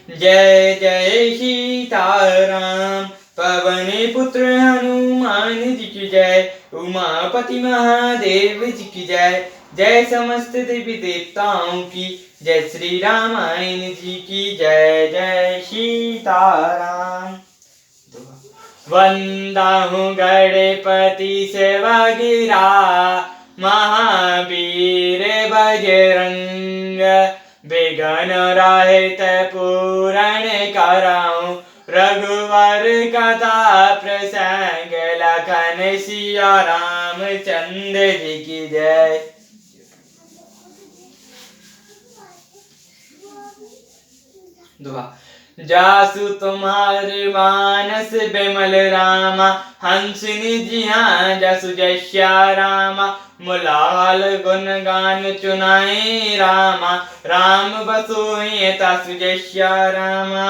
जय जय सीताराम। पवन पुत्र हनुमान जी की जय। उमापति महादेव जी की जय। जय समस्त देवी देवताओं की जय। श्री रामायण जी की जय। जय सीताराम। वंदाहु गणपति सेवगिरा महावीर बजरंग। विघ्न रहित पूरण कराऊं रघुवर कथा प्रसंग। लखन सिया रामचंद्र जी की जय। दुआ जासु तुम्हारे मानस बिमल रामा। हंस निजिया जसु जस्या रामा। मुलाल गुण गान चुनाए रामा। राम बसोई तसु जस्या रामा।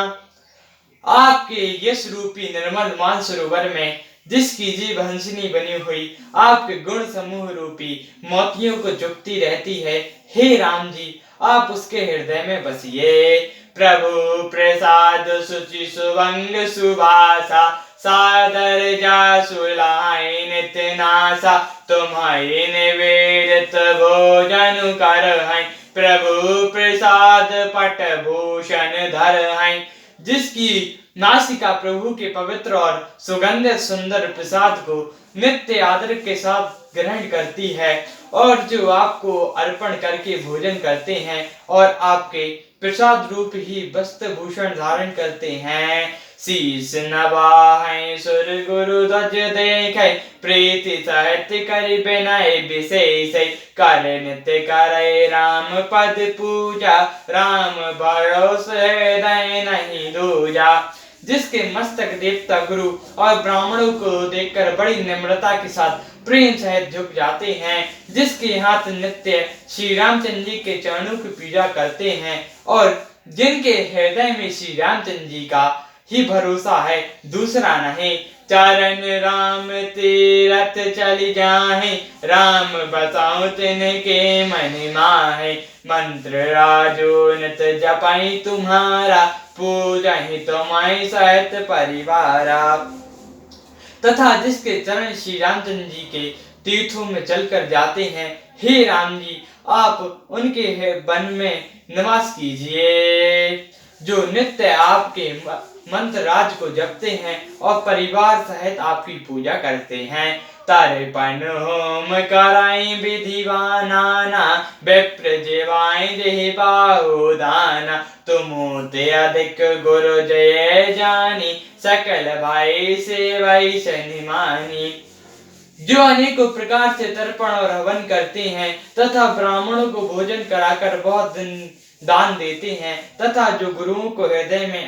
आपके यश रूपी निर्मल मान सरोवर में जिसकी जीव हंसनी बनी हुई आपके गुण समूह रूपी मोतियों को चुपती रहती है, हे राम जी आप उसके हृदय में बसिए। प्रभु प्रसाद सुचि सुभंग सुभाषा। सादर जासु लाए नित्य नासा। तुम्हारे निवेदित भोजन कर हैं। प्रभु प्रसाद पट भूषण धर हैं। जिसकी नासिका प्रभु के पवित्र और सुगंधित सुंदर प्रसाद को नित्य आदर के साथ ग्रहण करती है और जो आपको अर्पण करके भोजन करते हैं और आपके प्रसाद रूप ही वस्त्र भूषण धारण करते हैं। शीस नवाहै सुर गुरु ध्वज देखै। प्रीति साहित्य करि बिनय विशेष। कर नित्य करे राम पद पूजा। राम भरोस हृदय नहीं दूजा। जिसके मस्तक देवता गुरु और ब्राह्मणों को देखकर बड़ी निम्रता के साथ प्रेम सहित झुक जाते हैं। जिसके हाथ नित्य श्री रामचंद्र जी के चरणों की पूजा करते हैं और जिनके हृदय में श्री रामचंद्र जी का ही भरोसा है, दूसरा नहीं। चरण राम तीरथ चली जाहे। राम बसाऊं तिनके मन माहे। मंत्र राजो नित जपई तुम्हारा। पूजा ही तुम्हारी सहित परिवारा। तथा जिसके चरण श्री रामचंद्र जी के तीर्थों में चलकर जाते हैं, हे राम जी आप उनके वन में निवास कीजिए। जो नित्य आपके मंत्र राज को जपते हैं और परिवार सहित आपकी पूजा करते हैं। तर्पण होम कराई विधिवाना। विप्र जीवाई देहि बाहुदाना। तुमोते अधिक गुरु जय जानी। सकल भाई सेवई शनिमानी। जो अनेकों प्रकार से तर्पण और हवन करते हैं तथा ब्राह्मणों को भोजन कराकर बहुत दिन दान देते हैं तथा जो गुरुओं को हृदय में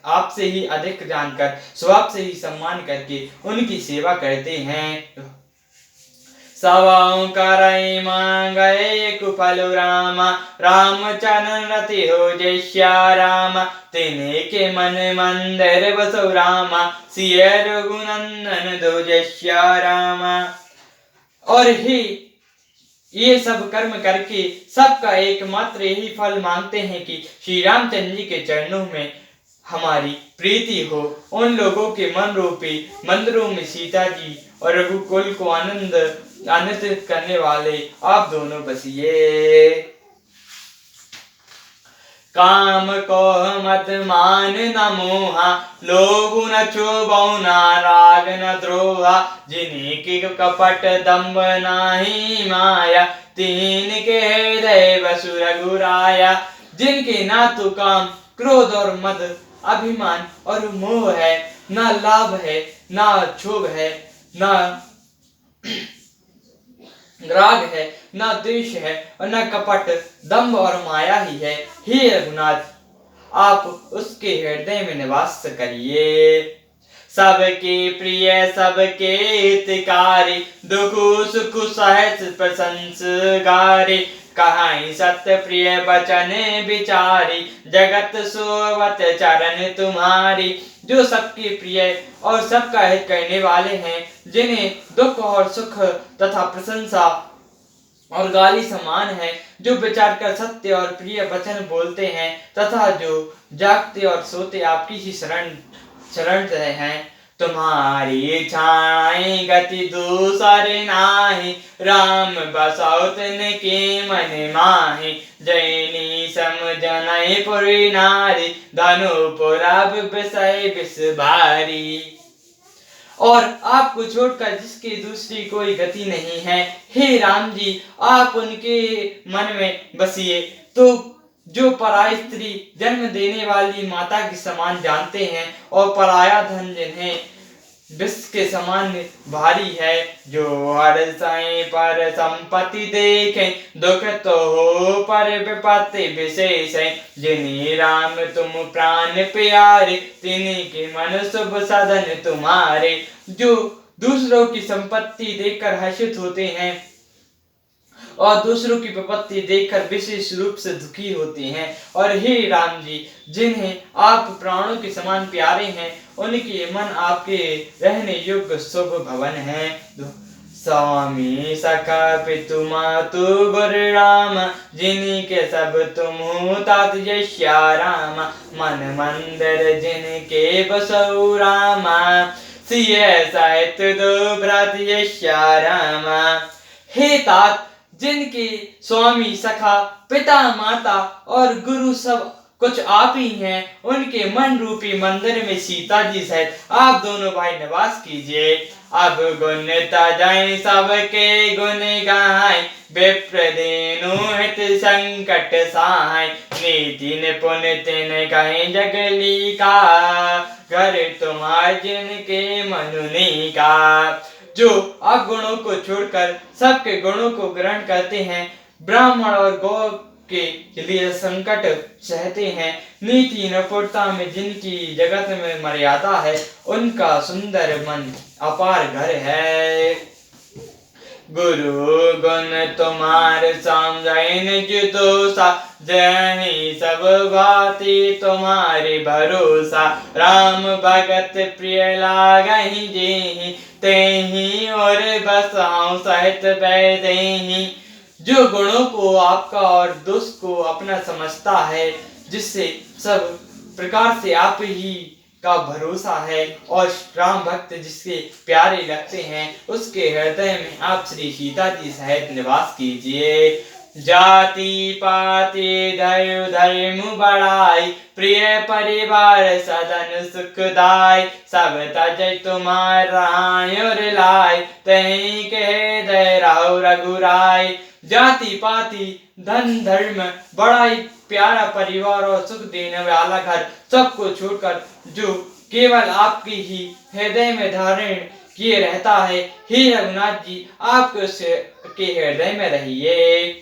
आपसे ही अधिक जानकर स्वभाव से ही सम्मान करके उनकी सेवा करते हैं। सवाऊं करई मांगए कुफल रामा। राम चरण रति हो जैश्या रामा। तिने के मन मंदिर बसो रामा। सिय रघुनंदन दो जैश्या रामा। और ही ये सब कर्म करके सबका एकमात्र यही फल मांगते हैं कि श्री रामचंद्र जी के चरणों में हमारी प्रीति हो। उन लोगों के मन रूपी मंदिरों में सीता जी और रघुकुल को आनंदित करने वाले आप दोनों बसिए। काम को मत मान न मोहा। लोभ न क्षोभौ न राग न द्रोहा। जिनके कपट दंभ नाही माया। तीन के हृदय बसु रघुराया। जिनके ना तो काम क्रोध और मद अभिमान और मोह है, ना लाभ है, ना क्षोभ है, ना राग है, ना द्वेष है और ना कपट दंभ और माया ही है। हे रघुनाथ आप उसके हृदय में निवास करिए। सबके प्रिय सबके हितकारी। दुख सुख सहज प्रशंसगारी। कहाई सत्य प्रिय बचन विचारी। जगत सोवत चरण तुम्हारी। जो सबके प्रिय और सबका हित करने वाले हैं, जिन्हें दुख और सुख तथा प्रशंसा और गाली समान है, जो विचार कर सत्य और प्रिय वचन बोलते हैं तथा जो जागते और सोते आपकी ही शरण हैं। तुम्हारी छाई गति दूसरे नाही, राम बसाओ तिनके मन माहि। जैनी समझनहि पुरी नारी, धनु पुरब विषय विष भारी। और आपको छोड़कर जिसकी दूसरी कोई गति नहीं है, हे राम जी आप उनके मन में बसिए। तो जो पराई स्त्री जन्म देने वाली माता के समान जानते हैं और पराया धन जिन्हें विष के समान भारी है, जो हर्षाएं पर संपत्ति देखें, दुख तो हो पर विपत्ति विशेष है। जिन्हें राम तुम प्राण प्यारे, तिन्हीं के मन शुभ सदन तुम्हारे। जो दूसरों की संपत्ति देखकर हर्षित होते हैं और दूसरों की विपत्ति देखकर विशेष रूप से दुखी होते हैं। और हे राम जी जिन्हें आप प्राणों के समान प्यारे हैं, उनके मन आपके रहने योग्य शुभ भवन है। स्वामी सखा पितु मातु गुरु राम, जिन्हीं के सब तुम तात यश्या राम। मन मंदिर जिनके बसौ रामा, सिय सहित दो भ्रात यश्या रामा। हे तात जिनके स्वामी सखा पिता माता और गुरु सब कुछ आप ही हैं, उनके मन रूपी मंदिर में सीता जी सहित आप दोनों भाई निवास कीजिए। अब गुण तजाएं सबके गुण गाएं, विप्रदेनु हित संकट सहाय। नीति निपुण तिन कहें जगली का, घर तुम्हार जिनके मनुनी का। जो आप गुणों को छोड़कर सबके गुणों को ग्रहण करते हैं, ब्राह्मण और गौ के लिए संकट सहते हैं, नीति निपुणता में जिनकी जगत में मर्यादा है, उनका सुंदर मन अपार घर है। गुरु गुण तुम्हार समझै निज दोषा, जहि सब भांति तुम्हारे भरोसा। राम भगत प्रिय लागहि जेहि, तेहि और बसाऊं सहित बैदेहि। जो गुणों को आपका और दोष को अपना समझता है, जिससे सब प्रकार से आप ही का भरोसा है और राम भक्त जिसके प्यारे लगते हैं, उसके हृदय में आप श्री सीता जी सहित निवास कीजिए। जाति पाति धर्म धर्म बढ़ाई, प्रिय परिवार सदन सुखदाय। सब तजै तुम्हारा और लाय, तहीं के दय राव रघुराय। जाति पाति धन धर्म बड़ाई, प्यारा परिवार और सुख देने वाला घर, सबको छोड़कर जो केवल आपकी ही हृदय में धारण किए रहता है, हे रघुनाथ जी आप के हृदय में रहिए।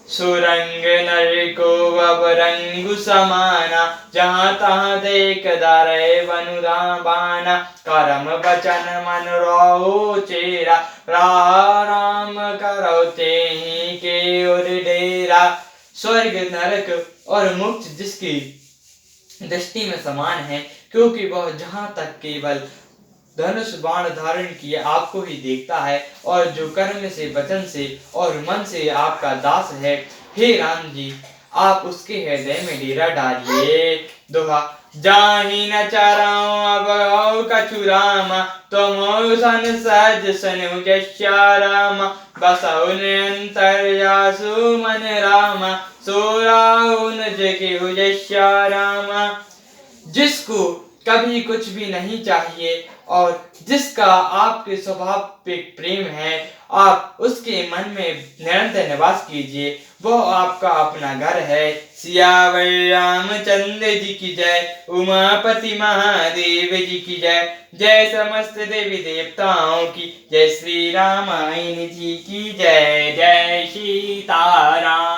सुरंग नर को अब रंग समाना, जहाँ तहाँ देख दारे बनुदाबाना। करम बचन मन रो चेरा, राम करो तेहि के उर डेरा। स्वर्ग नरक और मोक्ष जिसकी दृष्टि में समान है, क्योंकि वह जहाँ तक केवल धनुष बाण धारण किए आपको ही देखता है, और जो कर्म से वचन से और मन से आपका दास है, हे राम जी आप उसके हृदय में डेरा डालिए। दोहा जाहि न चराऊं अब कछु रामा, तुम सन सहज सनु जस्या रामा। बसउन अंतर जासु मन रामा, सोराउन जगे जस्या रामा। जिसको कभी कुछ भी नहीं चाहिए और जिसका आपके स्वभाव पे प्रेम है, आप उसके मन में निरंतर निवास कीजिए, वह आपका अपना घर है। सियावर रामचंद्र जी की जय, उमापति महादेव जी की जय। जय समस्त देवी देवताओं की जय, श्री रामायण जी की जय। जय सीताराम।